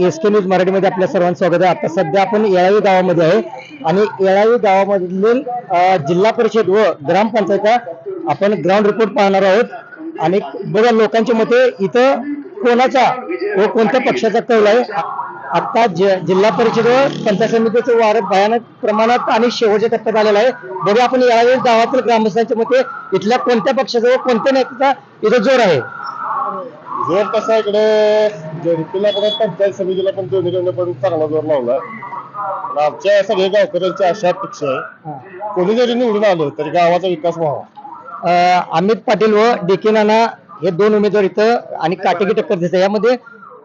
SK news मराठीमध्ये आपल्या सर्वांचं स्वागत आहे. आता सध्या आपण येळावी गावामध्ये आहे आणि येळावी गावामधील जिल्हा परिषद व ग्रामपंचायत आपण ग्राउंड रिपोर्ट पाहणार आहोत. आणि बघा लोकांच्या मते इथं कोणाचा व कोणत्या पक्षाचा कौल आहे. आता जिल्हा परिषद व पंचायत समितीचं वारं भयानक प्रमाणात आणि शेवटच्या टप्प्यात आलेला आहे. बघा आपण येळावी गावातील ग्रामस्थांच्या मते इथल्या कोणत्या पक्षाचा व कोणत्या नेत्याचा इथं जोर आहे. जोर कसा इकडे जनतेला पण पंचायत समितीला पण दोन्हीकडनं पण चांगला जोर लावला. आमच्या सगळ्या गावकऱ्यांची अशा अपेक्षा आहे कोणी जरी निवडून आलं तरी गावाचा विकास व्हावा. अमित पाटील व डी.के. नाना हे दोन उमेदवार इथं आणि काटेकी टक्कर दिसते. यामध्ये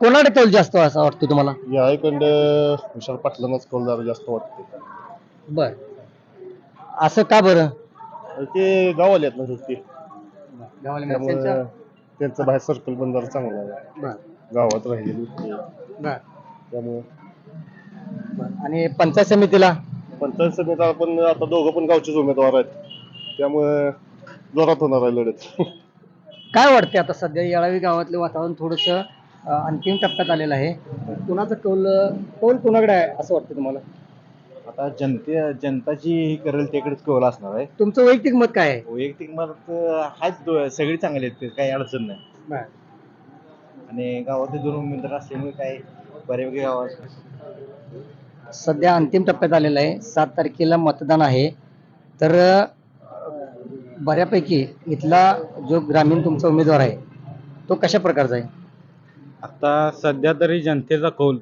कोणाकडे कौल जास्त असं वाटतं तुम्हाला? या इकडं विशाल पाटलांनाच कौल जरा जास्त वाटते. बर, असं का बरं? ते गावाले आहेत ना शेवटी, त्यामुळे त्यांचं बाहेर सर्कल पण जरा चांगलं आहे, गावात राहिलेली त्यामुळे. आणि पंचायत समितीला पंचायत पण आता दोघं पण गावचेच उमेदवार आहेत त्यामुळे जोरात होणार आहे लढत. काय वाटते आता सध्या येळावी गावातले वातावरण थोडस अंतिम टप्प्यात आलेलं आहे. कुणाचं कौल कुणाकडे आहे असं वाटतं तुम्हाला? आता जनताची ही करेल त्याकडेच कौल असणार आहे. तुमचं वैयक्तिक मत काय आहे? वैयक्तिक मत सगळी चांगली आहेत, काही अडचण नाही. आणि गावातले दोन उमेदवार असल्यामुळे काय बऱ्यापैकी गावात सध्या अंतिम टप्प्यात आलेला आहे. 7 तारखेला मतदान आहे. तर बऱ्यापैकी इथला जो ग्रामीण तुमचा उमेदवार आहे तो कशा प्रकारचा आहे? आता सध्या तरी जनतेचा कौल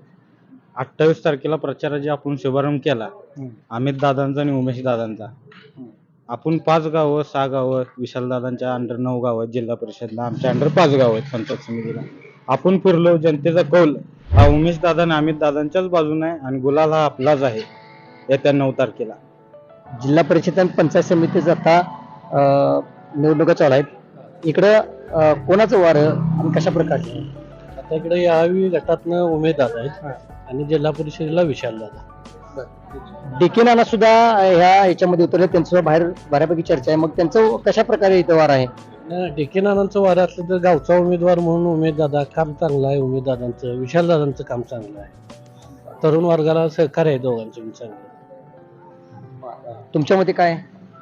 28 तारखेला प्रचाराचा आपण शुभारंभ केला अमित दादांचा आणि उमेश दादांचा. आपण 5 गावं 6 गावं विशाल दादांच्या अंडर 9 गावं जिल्हा परिषदला आमच्या अंडर 5 गावं आहेत पंचायत समितीला. आपण फिरलो, जनतेचा कौल हा उमेश दादा आणि अमित दादांच्याच बाजूने आहे आणि गुलाल हा आपलाच आहे येत्या 9 तारखेला. जिल्हा परिषद आणि पंचायत समितीचं आता निवडणुका चालू आहेत. इकडं कोणाचं वारं आणि कशा प्रकारचे? आता इकडे यावी गटातनं उमेश दादा आहेत आणि जिल्हा परिषदेला विशाल दादा. डी.के. नाना सुद्धा ह्याच्यामध्ये उतरले, त्यांचं बाहेर बऱ्यापैकी चर्चा आहे. मग त्यांचं कशा प्रकारे इथं वार आहे? डी.के. नानांचं वारं असलं तर गावचा उमेदवार म्हणून उमेश दादा काम चांगलं आहे. उमेश दादांचं विशाल दादांचं काम चांगलं आहे. तरुण वर्गाला सहकार्य आहे दोघांचं पण चांगलं. तुमच्या मते काय?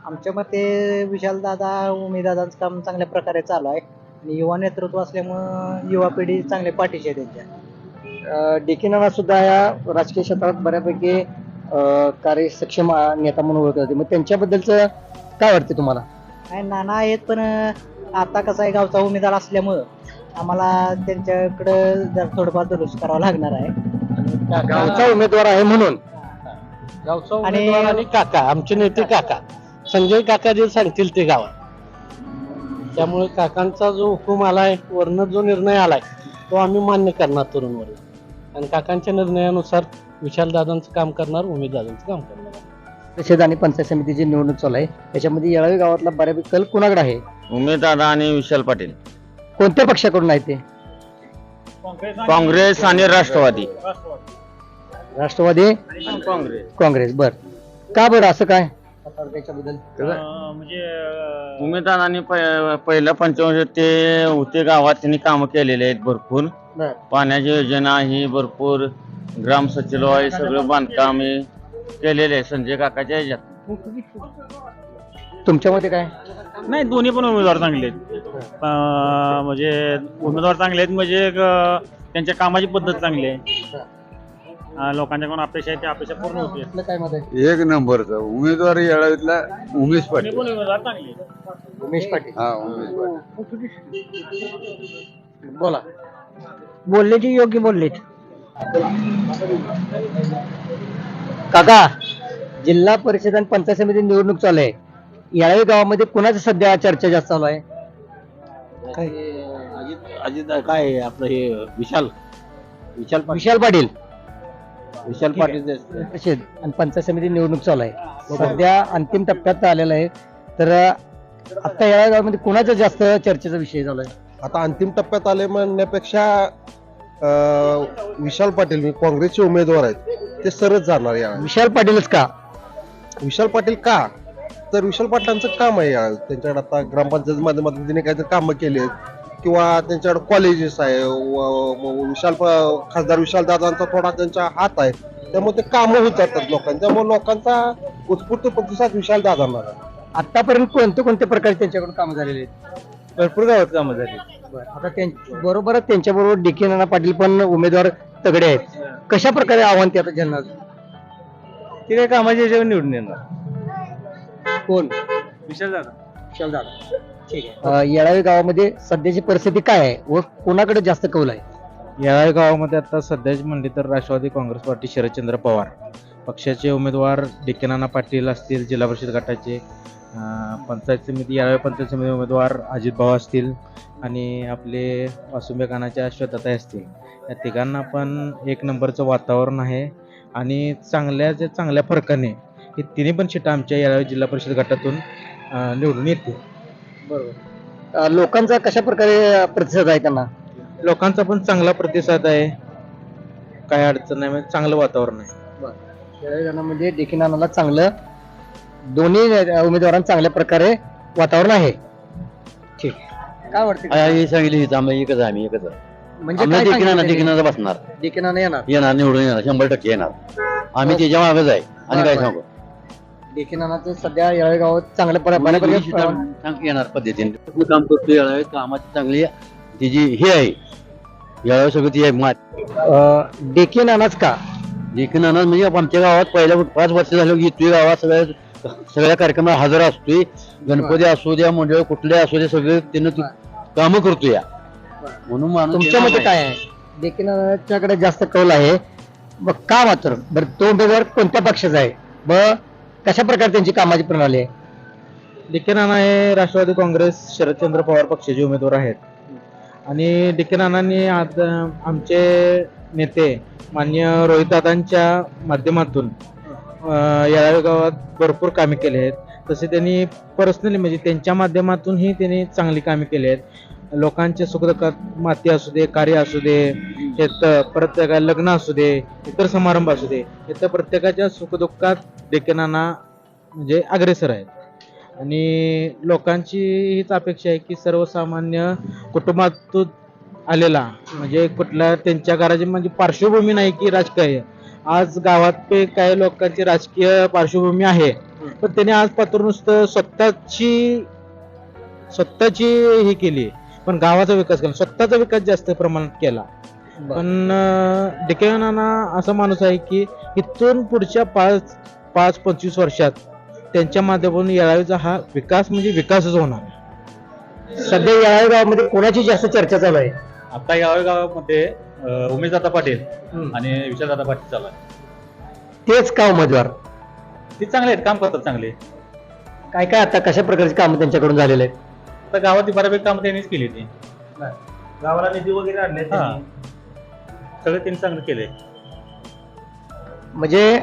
आमच्या मते विशाल दादा उमेश दादांचं काम चांगल्या प्रकारे चालू आहे आणि युवा नेतृत्व असल्यामुळं युवा पिढी चांगल्या पाठीशी आहे त्यांच्या. डी.के. नाना सुद्धा या राजकीय क्षेत्रात बऱ्यापैकी कार्यसक्षम नेता म्हणून ओळखले जाते. मग त्यांच्याबद्दलचं काय वाटते तुम्हाला? काय नाना आहेत पण आता कसं आहे गावचा उमेदवार असल्यामुळं आम्हाला त्यांच्याकडं जर थोडंफार दुरुस्त करावं लागणार आहे. गावचा उमेदवार आहे म्हणून गावचा उमेदवार आणि काका आमचे नेते काका संजय काका जे सांगतील ते गावात. त्यामुळे काकांचा जो हुकूम आलाय वरनं जो निर्णय आलाय तो आम्ही मान्य करणार तरुण वर्ग आणि काकांच्या निर्णयानुसार विशाल दादांचं काम करणार, उमेश दादांचं काम करणार. परिषद आणि पंचायत समितीची निवडणूक चालू आहे. त्याच्यामध्ये येळावी गावातला बऱ्यापैकी कल कुणाकडे आहे? उमेश दादा आणि विशाल पाटील. कोणत्या पक्षाकडून आहे ते? काँग्रेस आणि राष्ट्रवादी. राष्ट्रवादी काँग्रेस. बर, का बरं असं काय? त्याच्याबद्दल उमेश दादांनी पहिल्या पंचवर्षात ते होते गावात त्यांनी कामं केलेले आहेत भरपूर. पाण्याची योजना ही भरपूर, ग्राम सचिवालय सगळं बांधकाम केलेले आहे संजय काकाच्या ह्याच्यात. तुमच्या मते काय? नाही, दोन्ही पण उमेदवार चांगले आहेत. म्हणजे उमेदवार चांगले आहेत म्हणजे त्यांच्या कामाची पद्धत चांगली आहे. लोकांच्याकडून अपेक्षा आहे त्या अपेक्षा पूर्ण होते. आपलं काय मत आहे? एक नंबरचा उमेदवार येळावीतला उमेश पाटील. उमेदवार चांगले उमेश पाटील. हा, उमेश पाटील. बोला. बोलले ती योग्य बोललेत. काका, जिल्हा परिषद आणि पंचायत समिती निवडणूक चालू आहे. येळावी गावामध्ये कुणाची सध्या चर्चा जास्त चालू आहे? अजित काय आपलं हे विशाल विशाल पाटील. विशाल पाटील परिषद आणि पंचायत समिती निवडणूक चालू आहे. सध्या अंतिम टप्प्यात आलेला आहे. तर आता येळावी गावामध्ये कुणाचा जास्त चर्चेचा विषय चालू आहे? आता अंतिम टप्प्यात आले म्हणण्यापेक्षा विशाल पाटील काँग्रेसचे उमेदवार आहेत ते सरच जाणार. या विशाल पाटीलच का? विशाल पाटील का तर विशाल पाटलांचं काम आहे त्यांच्याकडे आता ग्रामपंचायत माध्यमातून त्यांनी काहीतरी कामं केली आहेत किंवा त्यांच्याकडे कॉलेजेस आहे खासदार विशालदादांचा थोडा त्यांचा हात आहे, त्यामुळे ते कामं होत जातात लोकांचे, त्यामुळे लोकांचा उत्स्फूर्त प्रतिसाद विशालदादांना आहे. आतापर्यंत कोणत्या प्रकारे त्यांच्याकडून कामं झालेली आहेत? भरपूर गावात कामं झाली. आता बरोबरच त्यांच्याबरोबर डी.के. नाना पाटील पण उमेदवार तगडे आहेत. कशा प्रकारे आव्हान ते आता ज्यांना ते काय कामाच्या याच्यावर निवडून येणार. कोण? विशालदादा. ठीक आहे. येळावी गावामध्ये सध्याची परिस्थिती काय आहे व कोणाकडे जास्त कौल आहे? येळावी गावामध्ये आता सध्याची म्हणली तर राष्ट्रवादी काँग्रेस पार्टी शरदचंद्र पवार पक्षाचे उमेदवार डी.के. नाना पाटील असतील, जिल्हा परिषद गटाचे पंचायत समिती येळावी पंचायत समिती उमेदवार अजित भाऊ असतील आणि आपले वासुंबे खानाच्या श्वेताताई असतील. या तिघांना पण एक नंबरचं वातावरण आहे आणि चांगल्या फरकाने हे तिन्ही पण सीटा आमच्या येळावी जिल्हा परिषद गटातून निवडून येतील. बरोबर. लोकांचा कशा प्रकारे प्रतिसाद आहे त्यांना? लोकांचा पण चांगला प्रतिसाद आहे, काही अडचण नाही, म्हणजे चांगलं वातावरण आहे. येळावी गावामध्ये डी.के. नानाला चांगलं, दोन्ही उमेदवारांना चांगल्या प्रकारे वातावरण आहे. ठीक. काय वाटतं? सांगितली एकच आहे, आम्ही एकच आहे. म्हणजे डी.के. बसणार, डी.के. नाना येणार निवडून येणार, 100% येणार. आम्ही त्याच्या मागच आहे. आणि काय सांगू, डी.के. नानाचं सध्या येळावी गावात चांगल्या येणार पद्धतीने काम करतो. येळावी कामाची चांगली तिची हे आहे, येळावी सगळं ती आहे. डी.के. नानाच का? डी.के. नाना म्हणजे आमच्या गावात पहिल्या 5 वर्ष झालं येतोय गावात, सगळ्या कार्यक्रमाला हजर असतोय. गणपती असू द्या, मंडळ कुठले असू दे, सगळे त्यानं कामं करतो या. म्हणून माणूस तुमच्या मते काय आहे? डी.के. नानाच्याकडे जास्त कौल आहे, मग का मात्र? बरं, तो उमेदवार कोणत्या पक्षाचा आहे व कशा प्रकारे त्यांची कामाची प्रणाली आहे? डी.के. नाना हे राष्ट्रवादी काँग्रेस शरदचंद्र पवार पक्षाचे उमेदवार आहेत आणि डी.के. नानांनी आज आमचे नेते माननीय रोहितदादांच्या माध्यमातून येळावी गावात भरपूर कामे केली आहेत. तसे त्यांनी पर्सनली म्हणजे त्यांच्या माध्यमातूनही त्यांनी चांगली कामे केली आहेत. लोकांच्या सुखदुःखात माती असू दे, कार्य असू दे, प्रत्येका लग्न असू दे, इतर समारंभ असू दे, इथं प्रत्येकाच्या सुखदुःखात डी.के. नाना म्हणजे अग्रेसर आहेत. आणि लोकांची हीच अपेक्षा आहे की सर्वसामान्य कुटुंबातून आलेला म्हणजे कुठल्या त्यांच्या घराची म्हणजे पार्श्वभूमी नाही की राजकीय. आज गावात पे काही लोकांची राजकीय पार्श्वभूमी आहे, पण त्यांनी आज पात्र नुसतं स्वतःची हे केली, पण गावाचा विकास केला, स्वतःचा विकास जास्त प्रमाणात केला. पण डी.के. नाना असा माणूस आहे की इथून पुढच्या 5-25 वर्षात त्यांच्या माध्यमातून येळावीचा हा विकास म्हणजे विकासच होणार. सध्या येळावी गावामध्ये कोणाची जास्त चर्चा चालू आहे? आता येळावी गावामध्ये उमेशदादा पाटील आणि विशालदादा पाटील चालू आहे. तेच का उमेदवार? ते चांगले आहेत, काम करतात चांगले. काय आता कशा प्रकारची कामं त्यांच्याकडून झालेले आहेत? आता गावात बऱ्यापैकी काम त्यांनीच केली. ती गावाला निधी वगैरे आणले, सगळं त्यांनी चांगलं केलंय. म्हणजे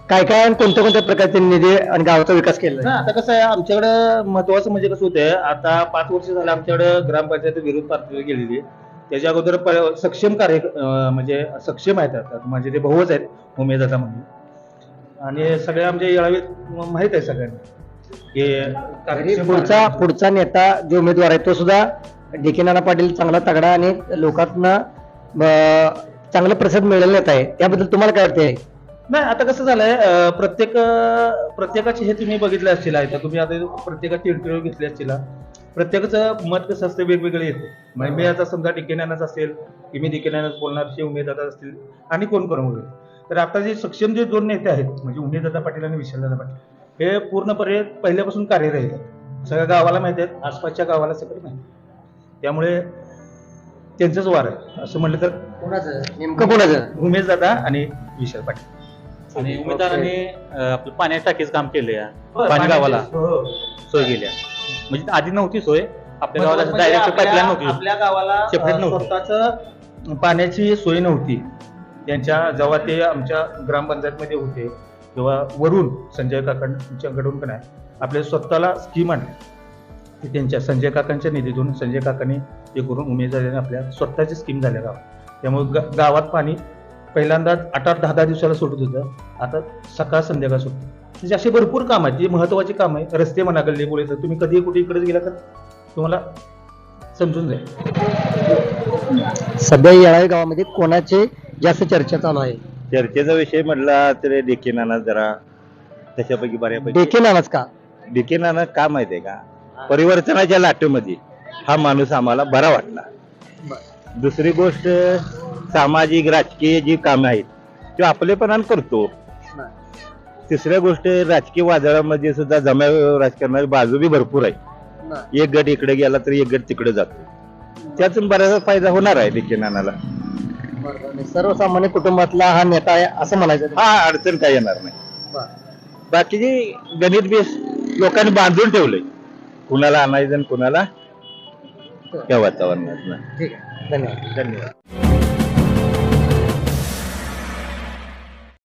काय कोणत्या प्रकारचे निधी आणि गावाचा विकास केला? आता कसं आहे, आमच्याकडे महत्वाचं म्हणजे कसं होतंय, आता 5 वर्ष झालं आमच्याकडे ग्रामपंचायत विरोध पातळीवर गेलेली. त्याच्या अगोदर सक्षम कार्य म्हणजे सक्षम आहेत. आता म्हणजे ते भाऊच आहेत उमेदवार म्हणून, आणि सगळे आमच्या येळावीत माहित आहे सगळ्यांना. पुढचा नेता जो उमेदवार आहे तो सुद्धा डी.के. नाना पाटील चांगला तगडा आणि लोकांना चांगला प्रतिसाद मिळालेला नेता आहे, त्याबद्दल तुम्हाला काय वाटतंय? नाही, आता कसं झालंय, प्रत्येकाचे हे तुम्ही बघितले असतील, तुम्ही आता प्रत्येकाची इंटरव्ह्यू घेतली असतील, प्रत्येकाचं मत कसं असतं वेगवेगळे येते. म्हणजे मी आता समजा डी.के. नानाच असेल की मी डी.के. नानाच बोलणार, असे उमेदवार असतील आणि कोण वगैरे. तर आता जे सक्षम जे 2 नेते आहेत म्हणजे उमेशदादा पाटील आणि विशालदादा पाटील, हे पूर्णपणे पहिल्यापासून कार्यरत आहेत. सगळ्या गावाला माहिती आहेत, आसपासच्या गावाला सगळं माहिती, त्यामुळे त्यांचंच वार आहे असं म्हटलं तर. कोणाचं? उमेशदादा आणि विशाल पाटील. आणि उमेदवारांनी आपलं पाण्याच्या टाकीचं काम केलंय, पाणी गावाला सोय केल्या. म्हणजे आधी नव्हती सोय आपल्या गावाला, डायरेक्ट पाईपलाईन नव्हती, आपल्या गावाला सेपरेट नव्हतं, स्वतःच पाण्याची सोय नव्हती. त्यांच्या जेव्हा ते आमच्या ग्रामपंचायतमध्ये होते तेव्हा वरून संजय काकांच्याकडून पण आहे आपल्या स्वतःला स्कीम आणली. त्यांच्या संजय काकांच्या निधीतून संजय काकांनी ते करून उमेदवारांनी आपल्या स्वतःची स्कीम झाल्या गावात. त्यामुळे गावात पाणी पहिल्यांदा 8-10 दिवसाला सोडत होतं, आता सकाळ संध्याकाळ सुटतं. म्हणजे अशी भरपूर काम आहेत जी महत्वाची काम आहे. रस्ते म्हणा, गल्ली बोलायचं, तुम्ही कधी कुठे इकडे गेला तर तुम्हाला समजून जाईल. सध्या येळावी गावामध्ये कोणाचे जास्त चर्चा चालू आहे? चर्चेचा विषय म्हटला तर डीके नाना जरा त्याच्यापैकी बऱ्यापैकी देखील नानाच का? डीके नाना का माहितीये का, परिवर्तनाच्या लाटेमध्ये हा माणूस आम्हाला बरा वाटला. दुसरी गोष्ट, सामाजिक राजकीय जी कामे आहेत ते आपलेपणाने करतो. तिसऱ्या गोष्ट, राजकीय वादळामध्ये सुद्धा जमाव राजकारणाची बाजू बी भरपूर आहे. एक गट इकडे गेला तर एक गट तिकडे जातो. त्यातून बराचसा फायदा होणार आहे डीके नानाला. सर्वसामान्य कुटुंबातला हा नेता आहे असं म्हणायचं. हा, अडचण काय येणार नाही. बाकीची गणित बेस लोकांनी बांधून ठेवलंय, कुणाला आणायचं आणि कुणाला त्या वातावरणात. ठीक आहे, धन्यवाद. धन्यवाद.